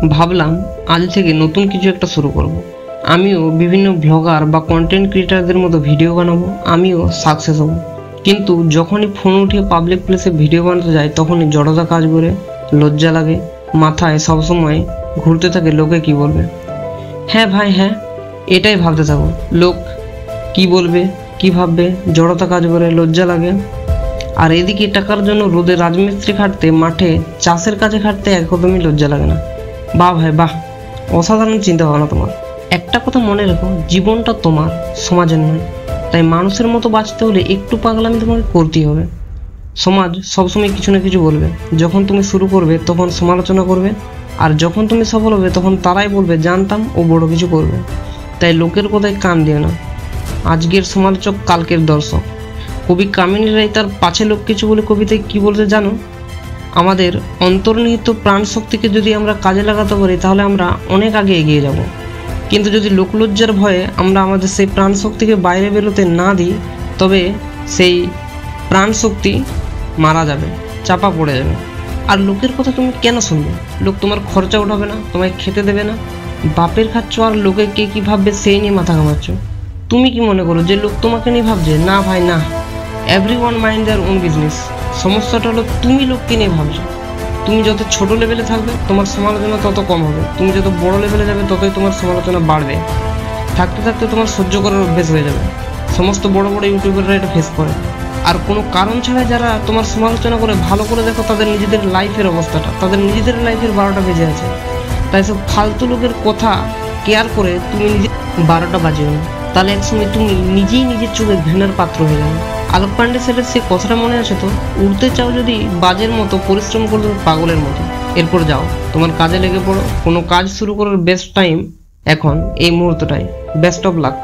ভাবলাম আজ থেকে নতুন কিছু একটা শুরু করব। আমিও বিভিন্ন ব্লগার বা কন্টেন্ট ক্রিয়েটারদের মতো ভিডিও বানাবো, আমিও সাকসেস হব। কিন্তু যখনই ফোন উঠিয়ে পাবলিক প্লেসে ভিডিও বানাতে যাই তখনই জড়তা কাজ করে, লজ্জা লাগে, মাথায় সবসময় ঘুরতে থাকে লোকে কি বলবে। হ্যাঁ ভাই হ্যাঁ, এটাই ভাবতে থাকো, লোক কি বলবে, কি ভাববে, জড়তা কাজ করে, লজ্জা লাগে। আর এদিকে টাকার জন্য রোদে রাজমিস্ত্রি খাটতে, মাঠে চাষের কাজে খাটতে একদমই লজ্জা লাগে না। বাহ ভাই বাহ, অসাধারণ চিন্তা ভাবনা তোমার। একটা কথা মনে রেখো, জীবনটা তোমার, সমাজের নয়। তাই মানুষের মতো বাঁচতে হলে একটু পাগলামি তোমাকে করতেই হবে। সমাজ সবসময় কিছু না কিছু বলবে। যখন তুমি শুরু করবে তখন সমালোচনা করবে, আর যখন তুমি সফল হবে তখন তারাই বলবে জানতাম ও বড় কিছু করবে। তাই লোকের কথায় কান দিও না। আজকের সমালোচক কালকের দর্শক। কবি কামিনী রায় তার পাছে লোক কিছু বলে কবিতায় কি বলতে জানো? আমাদের অন্তর্নিহিত প্রাণ শক্তিকে যদি আমরা কাজে লাগাতে পারি তাহলে আমরা অনেক আগে এগিয়ে যাব। কিন্তু যদি লোকলজ্জার ভয়ে আমরা আমাদের সেই প্রাণ শক্তিকে বাইরে বেরোতে না দিই তবে সেই প্রাণ শক্তি মারা যাবে, চাপা পড়ে যাবে। আর লোকের কথা তুমি কেন শুনবে? লোক তোমার খরচা উঠাবে না, তোমায় খেতে দেবে না, বাপের খাচ্ছ, আর লোকে কে কী ভাববে সেই নিয়ে মাথা ঘামাচ্ছ। তুমি কি মনে করো যে লোক তোমাকে নিয়ে ভাবছে? না ভাই না, everyone mind their own business. সমস্যাটা হলো তুমি লোককে নিয়ে ভাবছো। তুমি যত ছোট লেভেলে থাকবে তোমার সমালোচনা তত কম হবে, তুমি যত বড় লেভেলে যাবে ততই তোমার সমালোচনা বাড়বে। থাকতে থাকতে তোমার সহ্য করার অভ্যেস হয়ে যাবে। সমস্ত বড় বড় ইউটিউবাররা এটা ফেস করে। আর কোনো কারণ ছাড়া যারা তোমার সমালোচনা করে, ভালো করে দেখো তাদের নিজেদের লাইফের অবস্থাটা, তাদের নিজেদের লাইফের 12টা বেজে আছে। তাই সব ফালতু লোকের কথা কেয়ার করে তুমি নিজে 12টা বাজিও না, তাহলে একসময় তুমি নিজেই নিজের চোখে ঘৃণার পাত্র হয়ে যাবে। আলোক পান্ডে স্যারের সে কথাটা মনে আছে তো? উড়তে চাও যদি বাজের মতো, পরিশ্রম করতে পাগলের মতো। এরপর যাও, তোমার কাজে লেগে পড়ো। কোনো কাজ শুরু করার বেস্ট টাইম এখন, এই মুহূর্তটাই। Best of luck.